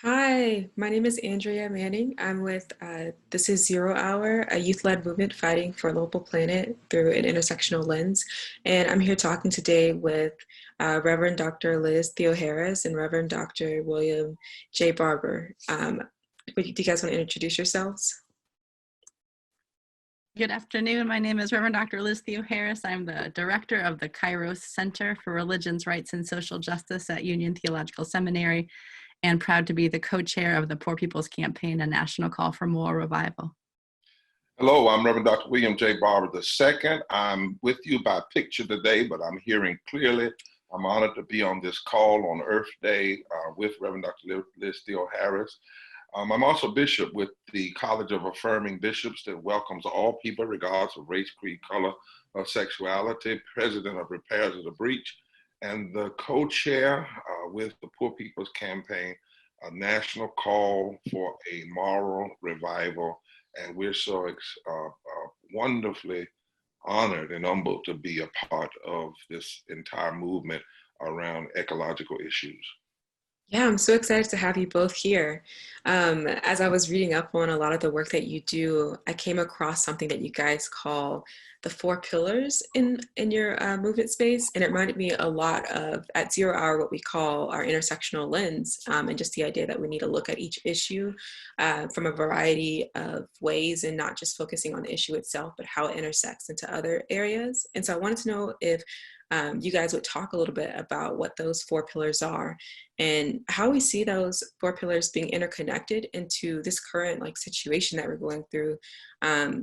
Hi, my name is Andrea Manning. I'm with This is Zero Hour, a youth-led movement fighting for a local planet through an intersectional lens. And I'm here talking today with Reverend Dr. Liz Theoharis and Reverend Dr. William J. Barber. Do you guys want to introduce yourselves? Good afternoon. My name is Reverend Dr. Liz Theoharis. I'm the director of the Kairos Center for Religions, Rights, and Social Justice at Union Theological Seminary, and proud to be the co-chair of the Poor People's Campaign, a national call for moral revival. Hello, I'm Reverend Dr. William J. Barber II. I'm with you by picture today, but I'm hearing clearly. I'm honored to be on this call on Earth Day with Reverend Dr. Liz Theoharis. I'm also bishop with the College of Affirming Bishops that welcomes all people regardless of race, creed, color, or sexuality, president of Repairs of the Breach, and the co-chair with the Poor People's Campaign, a national call for a moral revival. And we're so wonderfully honored and humbled to be a part of this entire movement around ecological issues. Yeah, I'm so excited to have you both here. As I was reading up on a lot of the work that you do, I came across something that you guys call the four pillars in your movement space, and it reminded me a lot of at Zero Hour what we call our intersectional lens, and just the idea that we need to look at each issue from a variety of ways, and not just focusing on the issue itself, but how it intersects into other areas. And so I wanted to know if you guys would talk a little bit about what those four pillars are and how we see those four pillars being interconnected into this current situation that we're going through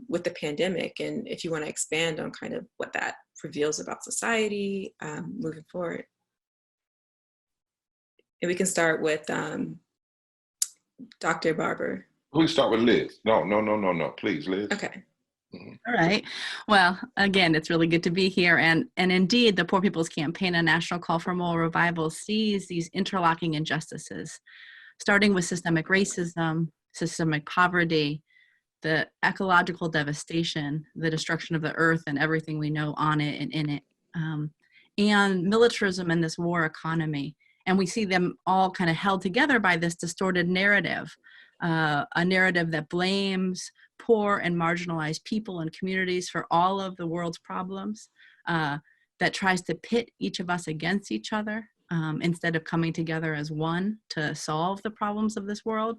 with the pandemic. And if you want to expand on kind of what that reveals about society moving forward. And we can start with Dr. Barber. Please start with Liz. No, please, Liz. Okay. All right. Well, again, it's really good to be here. And indeed, the Poor People's Campaign, a national call for moral revival, sees these interlocking injustices, starting with systemic racism, systemic poverty, the ecological devastation, the destruction of the earth and everything we know on it and in it, and militarism and this war economy. And we see them all kind of held together by this distorted narrative, a narrative that blames poor and marginalized people and communities for all of the world's problems, that tries to pit each of us against each other instead of coming together as one to solve the problems of this world,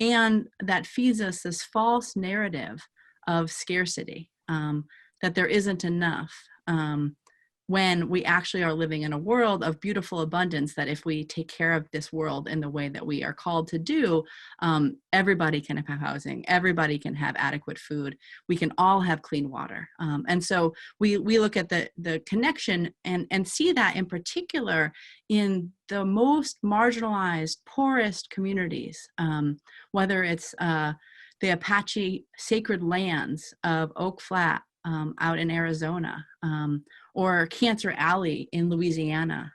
and that feeds us this false narrative of scarcity, that there isn't enough, when we actually are living in a world of beautiful abundance, that if we take care of this world in the way that we are called to do, everybody can have housing, everybody can have adequate food, we can all have clean water. And so we look at the connection and see that in particular in the most marginalized, poorest communities, whether it's the Apache sacred lands of Oak Flat out in Arizona, or Cancer Alley in Louisiana,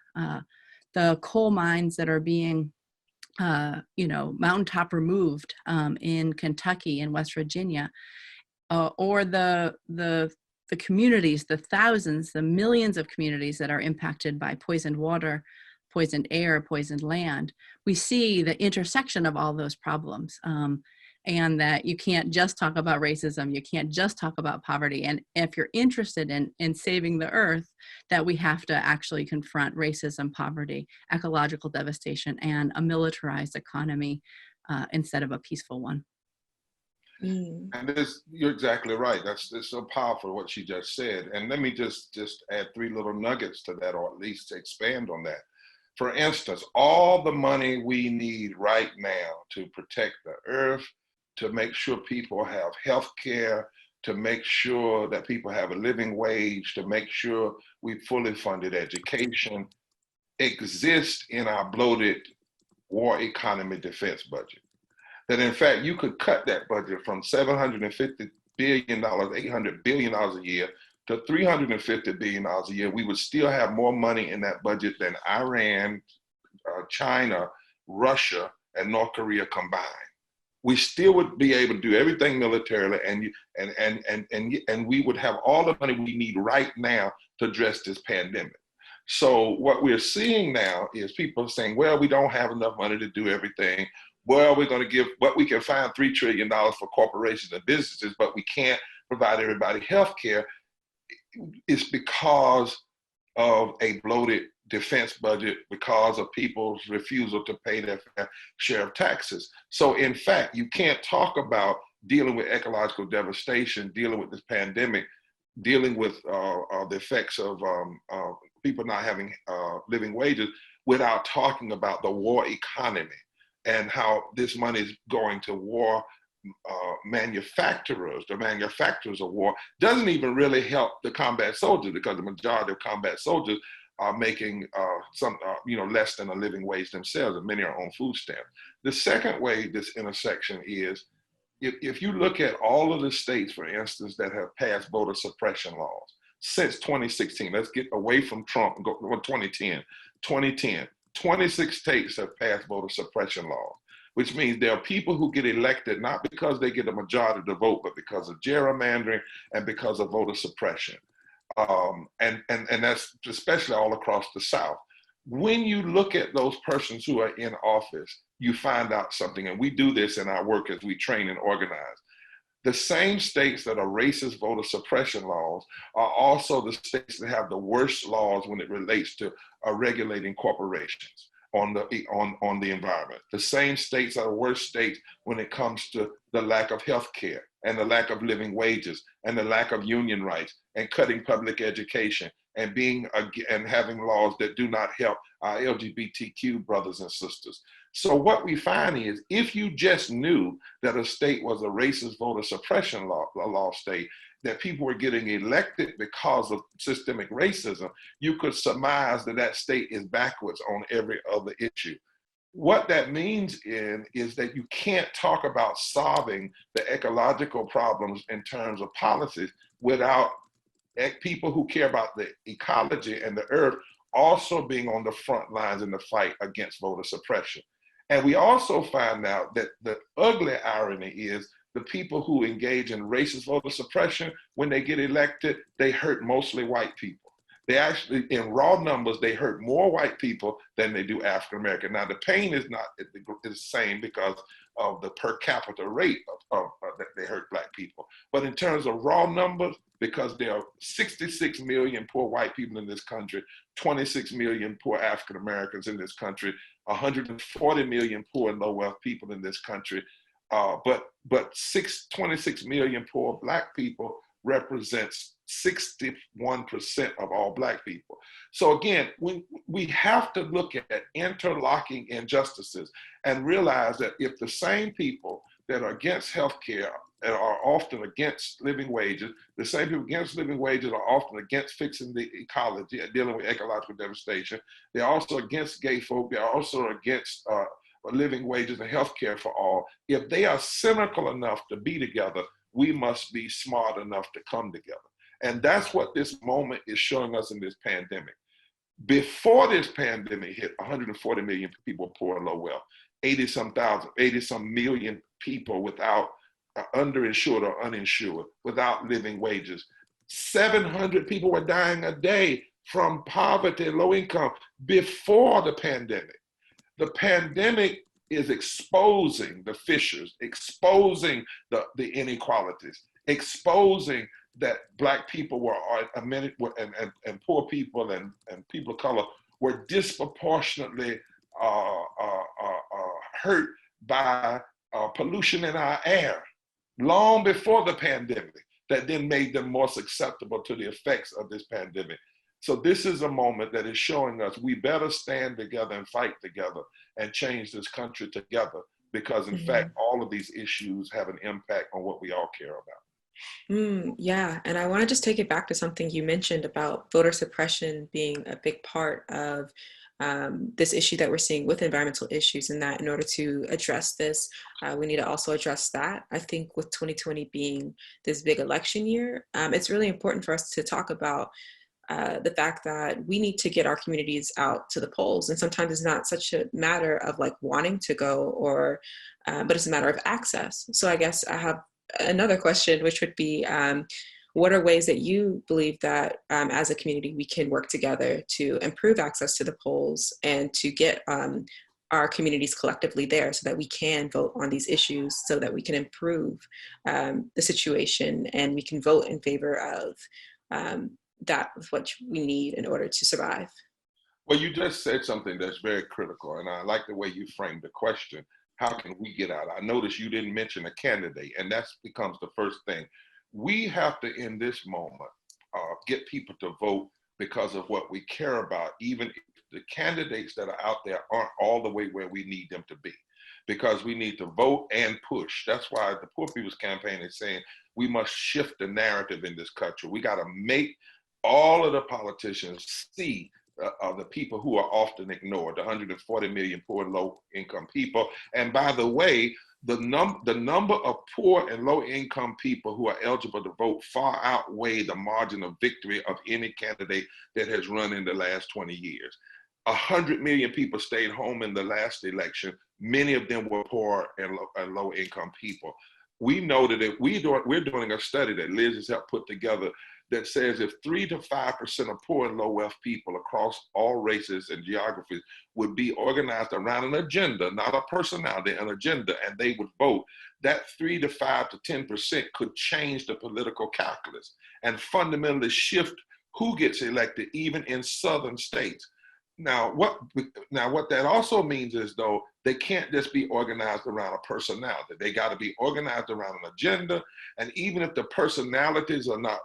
the coal mines that are being, mountaintop removed in Kentucky and West Virginia, or the communities, the thousands, the millions of communities that are impacted by poisoned water, poisoned air, poisoned land. We see the intersection of all those problems. And that you can't just talk about racism, you can't just talk about poverty. And if you're interested in saving the earth, that we have to actually confront racism, poverty, ecological devastation, and a militarized economy instead of a peaceful one. And you're exactly right. It's so powerful what she just said. And let me just add three little nuggets to that, or at least expand on that. For instance, all the money we need right now to protect the earth, to make sure people have health care, to make sure that people have a living wage, to make sure we fully funded education, exists in our bloated war economy defense budget. That in fact, you could cut that budget from $750 billion, $800 billion a year to $350 billion a year. We would still have more money in that budget than Iran, China, Russia, and North Korea combined. We still would be able to do everything militarily, and we would have all the money we need right now to address this pandemic. So what we're seeing now is people saying, well, we don't have enough money to do everything. well, we're going to give what we can find $3 trillion for corporations and businesses, but we can't provide everybody health care. It's because of a bloated defense budget, because of people's refusal to pay their fair share of taxes. So in fact, you can't talk about dealing with ecological devastation, dealing with this pandemic, dealing with the effects of people not having living wages without talking about the war economy and how this money is going to war manufacturers. The manufacturers of war doesn't even really help the combat soldiers, because the majority of combat soldiers are making less than a living wage themselves, and many are on food stamps. The second way this intersection is, if you look at all of the states, for instance, that have passed voter suppression laws since 2016, let's get away from Trump and go to 2010, 26 states have passed voter suppression laws, which means there are people who get elected not because they get a majority of the vote, but because of gerrymandering and because of voter suppression. And that's especially all across the South. When you look at those persons who are in office, you find out something, and we do this in our work as we train and organize. The same states that are racist voter suppression laws are also the states that have the worst laws when it relates to regulating corporations on the environment. The same states are the worst states when it comes to the lack of health care and the lack of living wages and the lack of union rights and cutting public education and having laws that do not help our LGBTQ brothers and sisters. So what we find is, if you just knew that a state was a racist voter suppression law state, that people were getting elected because of systemic racism, you could surmise that that state is backwards on every other issue. What that means is that you can't talk about solving the ecological problems in terms of policies without people who care about the ecology and the earth also being on the front lines in the fight against voter suppression. And we also find out that the ugly irony is the people who engage in racist voter suppression, when they get elected, they hurt mostly white people. They actually, in raw numbers, they hurt more white people than they do African American. Now, the pain is not the same because of the per capita rate that they hurt Black people. But in terms of raw numbers, because there are 66 million poor white people in this country, 26 million poor African Americans in this country, 140 million poor and low wealth people in this country, but 26 million poor Black people represents 61% of all Black people. So again, we have to look at interlocking injustices and realize that if the same people that are against healthcare and are often against living wages, the same people against living wages are often against fixing the ecology and dealing with ecological devastation. They're also against gay folk. They're also against living wages and healthcare for all. If they are cynical enough to be together, we must be smart enough to come together. And that's what this moment is showing us in this pandemic. Before this pandemic hit, 140 million people poor and low wealth, 80 some million people without underinsured or uninsured, without living wages. 700 people were dying a day from poverty and low income before the pandemic. The pandemic is exposing the fissures, exposing the inequalities, exposing that Black people and poor people and people of color were disproportionately hurt by pollution in our air long before the pandemic, that then made them more susceptible to the effects of this pandemic. So this is a moment that is showing us we better stand together and fight together and change this country together, because in fact, all of these issues have an impact on what we all care about. Yeah, and I want to just take it back to something you mentioned about voter suppression being a big part of this issue that we're seeing with environmental issues, and that in order to address this, we need to also address that. I think with 2020 being this big election year, it's really important for us to talk about the fact that we need to get our communities out to the polls. And sometimes it's not such a matter of like wanting to go, or, but it's a matter of access. So I guess I have another question, which would be, what are ways that you believe that as a community we can work together to improve access to the polls and to get our communities collectively there so that we can vote on these issues, so that we can improve the situation, and we can vote in favor of that with what we need in order to survive. Well, you just said something that's very critical, and I like the way you framed the question. How can we get out? I noticed you didn't mention a candidate, and that becomes the first thing. We have to, in this moment, get people to vote because of what we care about, even if the candidates that are out there aren't all the way where we need them to be, because we need to vote and push. That's why the Poor People's Campaign is saying we must shift the narrative in this country. We got to make all of the politicians see the people who are often ignored, the 140 million poor and low income people. And by the way, the number of poor and low income people who are eligible to vote far outweigh the margin of victory of any candidate that has run in the last 20 years. 100 million people stayed home in the last election. Many of them were poor and low income people. We know that if we're doing a study that Liz has helped put together that says if 3 to 5% of poor and low wealth people across all races and geographies would be organized around an agenda, not a personality, an agenda, and they would vote, that 3 to 5 to 10% could change the political calculus and fundamentally shift who gets elected, even in southern states. Now, what that also means is, though, they can't just be organized around a personality. They got to be organized around an agenda. And even if the personalities are not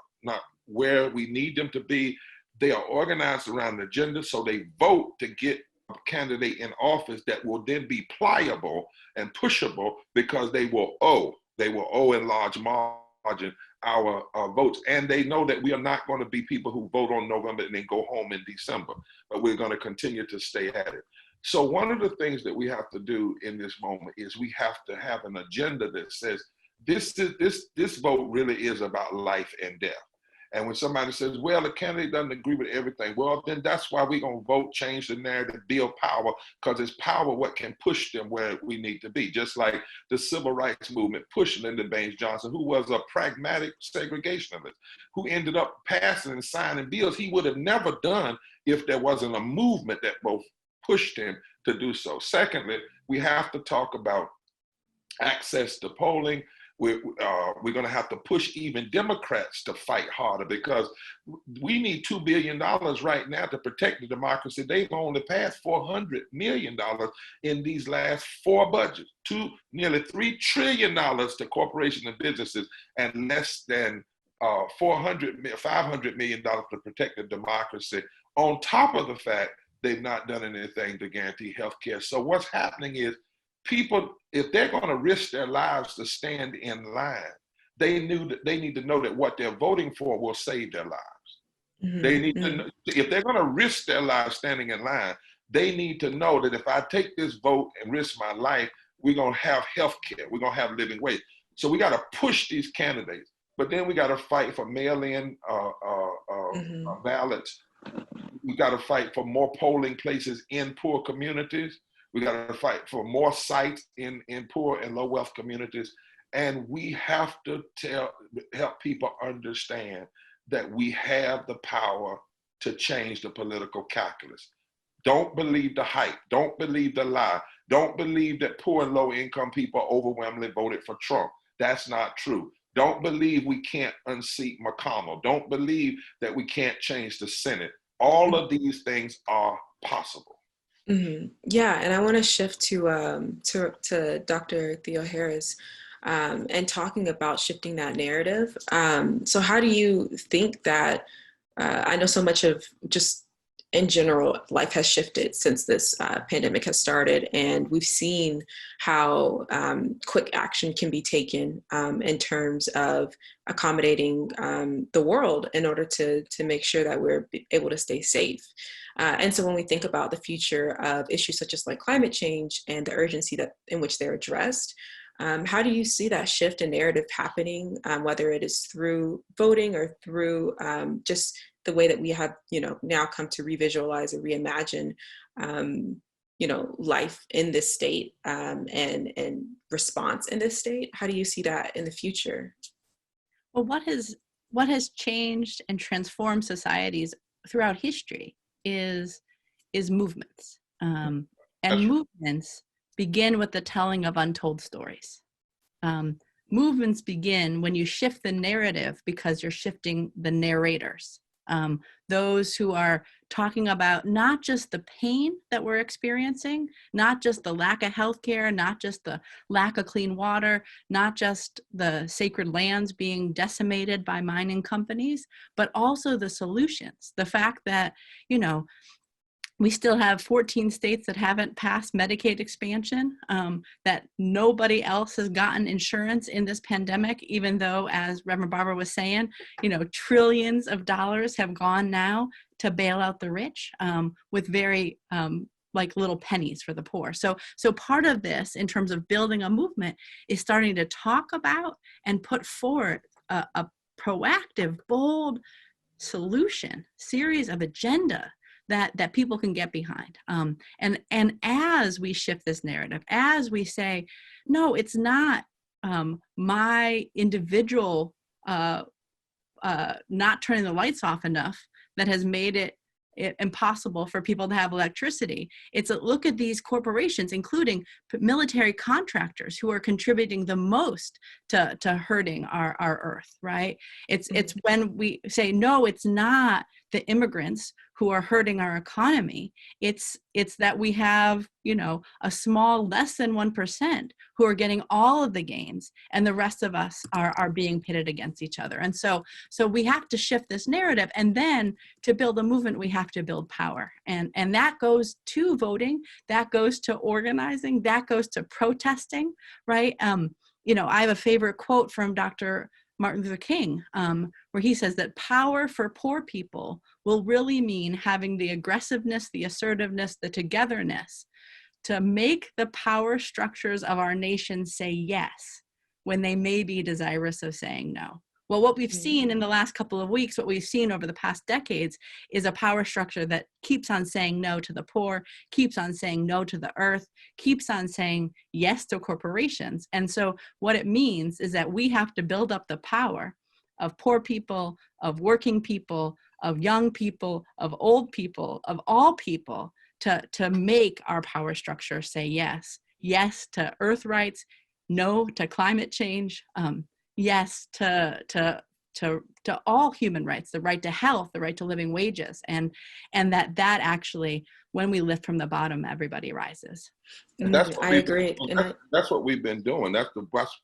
where we need them to be, they are organized around an agenda, so they vote to get a candidate in office that will then be pliable and pushable, because they will owe in large margin our votes. And they know that we are not going to be people who vote on November and then go home in December, but we're going to continue to stay at it. So one of the things that we have to do in this moment is we have to have an agenda that says this vote really is about life and death. And when somebody says, well, the candidate doesn't agree with everything, well, then that's why we're going to vote, change the narrative, build power, because it's power what can push them where we need to be. Just like the civil rights movement pushed Lyndon Baines Johnson, who was a pragmatic segregationalist, who ended up passing and signing bills he would have never done if there wasn't a movement that both pushed him to do so. Secondly, we have to talk about access to polling. We're going to have to push even Democrats to fight harder, because we need $2 billion right now to protect the democracy. They've only passed $400 million in these last 4 budgets, nearly $3 trillion to corporations and businesses, and less than $500 million to protect the democracy, on top of the fact they've not done anything to guarantee health care. So what's happening is, people, if they're going to risk their lives to stand in line, they need to know that what they're voting for will save their lives. Mm-hmm. They need to know, if they're going to risk their lives standing in line, they need to know that if I take this vote and risk my life, we're going to have health care, we're going to have living wage. So we got to push these candidates, but then we got to fight for mail-in ballots. We got to fight for more polling places in poor communities. We got to fight for more sites in poor and low wealth communities. And we have to help people understand that we have the power to change the political calculus. Don't believe the hype. Don't believe the lie. Don't believe that poor and low income people overwhelmingly voted for Trump. That's not true. Don't believe we can't unseat McConnell. Don't believe that we can't change the Senate. All of these things are possible. Mm-hmm. Yeah, and I want to shift to Dr. Theoharis and talking about shifting that narrative. So how do you think that, I know so much of just in general, life has shifted since this pandemic has started, and we've seen how quick action can be taken in terms of accommodating the world in order to make sure that we're able to stay safe. And so when we think about the future of issues such as like climate change and the urgency in which they're addressed, how do you see that shift in narrative happening, whether it is through voting or through just the way that we have, now come to revisualize and reimagine, life in this state and response in this state? How do you see that in the future? Well, what has changed and transformed societies throughout history is movements. And movements begin with the telling of untold stories. Movements begin when you shift the narrative because you're shifting the narrators. Those who are talking about not just the pain that we're experiencing, not just the lack of healthcare, not just the lack of clean water, not just the sacred lands being decimated by mining companies, but also the solutions. The fact that, you know, we still have 14 states that haven't passed Medicaid expansion, that nobody else has gotten insurance in this pandemic, even though, as Reverend Barber was saying, you know, trillions of dollars have gone now to bail out the rich, with very like little pennies for the poor. So part of this, in terms of building a movement, is starting to talk about and put forward a proactive, bold solution, series of agenda that people can get behind. And as we shift this narrative, as we say, no, it's not my individual not turning the lights off enough that has made it impossible for people to have electricity. It's a look at these corporations, including military contractors, who are contributing the most to hurting our earth, right? It's when we say, no, it's not the immigrants who are hurting our economy. It's that we have, you know, a small, less than 1% who are getting all of the gains, and the rest of us are being pitted against each other. And so we have to shift this narrative, and then to build a movement, we have to build power. And that goes to voting, that goes to organizing, that goes to protesting, right? You know, I have a favorite quote from Dr. Martin Luther King, where he says that power for poor people will really mean having the aggressiveness, the assertiveness, the togetherness to make the power structures of our nation say yes when they may be desirous of saying no. Well, what we've seen in the last couple of weeks, what we've seen over the past decades, is a power structure that keeps on saying no to the poor, keeps on saying no to the earth, keeps on saying yes to corporations. And so what it means is that we have to build up the power of poor people, of working people, of young people, of old people, of all people, to make our power structure say yes. Yes to earth rights, no to climate change, yes to all human rights, the right to health, the right to living wages, and that actually, when we lift from the bottom, everybody rises. And that's what I agree. That's what we've been doing. That's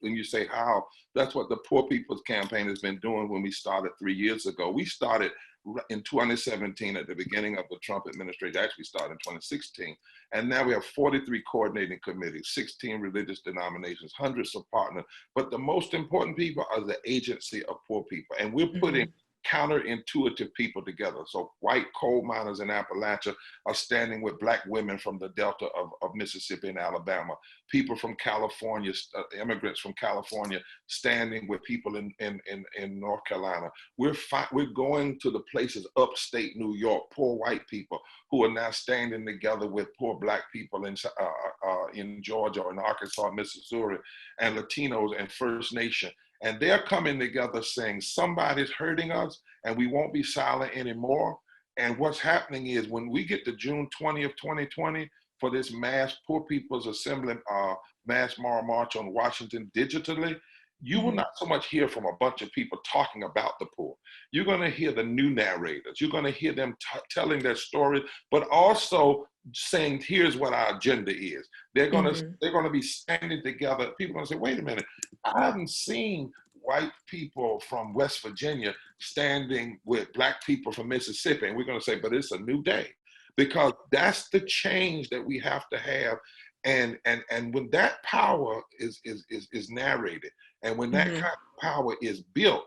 when you say how, that's what the Poor People's Campaign has been doing. When we started 3 years ago, we started in 2017 at the beginning of the Trump administration. Actually started in 2016, and now we have 43 coordinating committees, 16 religious denominations, hundreds of partners. But the most important people are the agency of poor people, and we're putting counterintuitive people together. So white coal miners in Appalachia are standing with Black women from the Delta of Mississippi and Alabama. People from California, immigrants from California, standing with people in North Carolina. We're going to the places upstate New York, poor white people who are now standing together with poor Black people in Georgia or in Arkansas, Missouri, and Latinos and First Nation. And they're coming together saying somebody's hurting us and we won't be silent anymore. And what's happening is when we get to June 20th, 2020, for this mass Poor People's Assembly mass march on Washington digitally, you will not so much hear from a bunch of people talking about the poor. You're going to hear the new narrators. You're going to hear them telling their stories, but also saying, here's what our agenda is. They're going to be standing together. People are going to say, wait a minute, I haven't seen white people from West Virginia standing with Black people from Mississippi. And we're going to say, but it's a new day, because that's the change that we have to have. And when that power is narrated, and when that kind of power is built,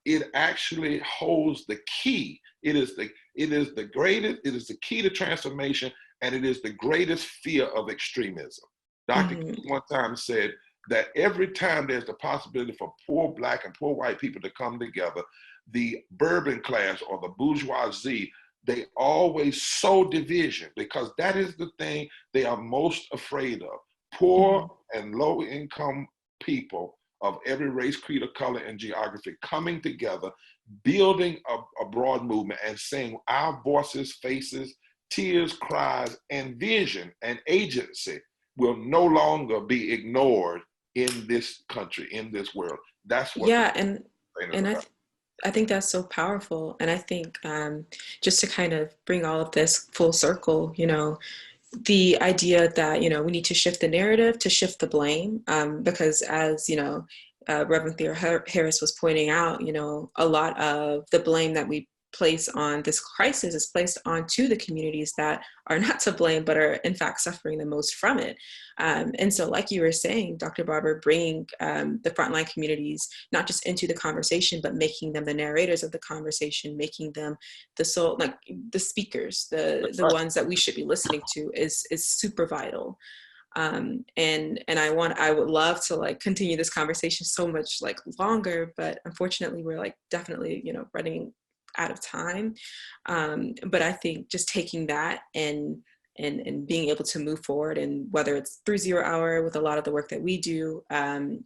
it actually holds the key. It is the greatest, it is the key to transformation, and it is the greatest fear of extremism. Dr. King one time said that every time there's the possibility for poor Black and poor white people to come together, the bourbon class or the bourgeoisie, they always sow division, because that is the thing they are most afraid of. Poor and low income people of every race, creed, or color, and geography coming together, building a broad movement and saying our voices, faces, tears, cries, and vision and agency will no longer be ignored in this country, in this world. That's what Yeah, the campaign is and about. I think that's so powerful. And I think just to kind of bring all of this full circle, you know, the idea that, you know, we need to shift the narrative, to shift the blame, because as, you know, Reverend Theoharis was pointing out, you know, a lot of the blame that we place on this crisis is placed onto the communities that are not to blame, but are in fact suffering the most from it. And so, like you were saying, Dr. Barber, bringing the frontline communities not just into the conversation, but making them the narrators of the conversation, making them the soul, like the speakers, the Right. ones that we should be listening to is super vital. And I would love to like continue this conversation so much like longer, but unfortunately we're like definitely, you know, running out of time. But I think just taking that and being able to move forward, and whether it's through Zero Hour with a lot of the work that we do, and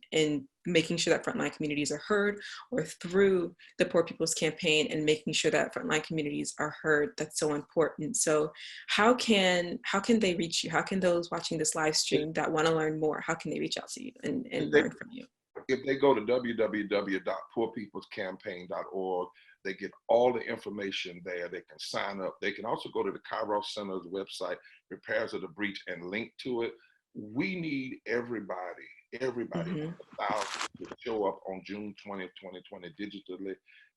making sure that frontline communities are heard, or through the Poor People's Campaign and making sure that frontline communities are heard, that's so important. So how can they reach you? How can those watching this live stream that want to learn more, how can they reach out to you and learn from you? If they go to www.poorpeoplescampaign.org, they get all the information there. They can sign up. They can also go to the Kairos Center's website, Repairs of the Breach, and link to it. We need everybody, Mm-hmm. thousands to show up on June 20th, 2020 digitally.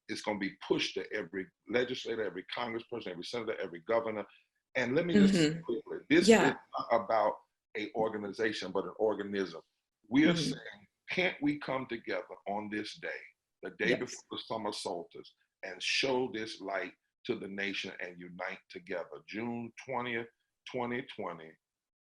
It's going to be pushed to every legislator, every congressperson, every senator, every governor. And let me just say Mm-hmm. quickly, this is Yeah. not about an organization, but an organism. We are Mm-hmm. saying, can't we come together on this day, the day before Yes. the summer solstice, and show this light to the nation and unite together? June 20th, 2020,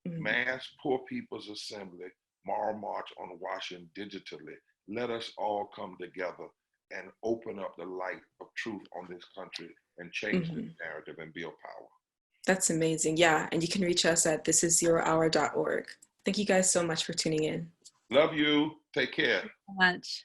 Mm-hmm. Mass Poor People's Assembly, Moral March on Washington digitally. Let us all come together and open up the light of truth on this country and change Mm-hmm. the narrative and build power. That's amazing. Yeah. And you can reach us at thisiszerohour.org. Thank you guys so much for tuning in. Love you. Take care. So much.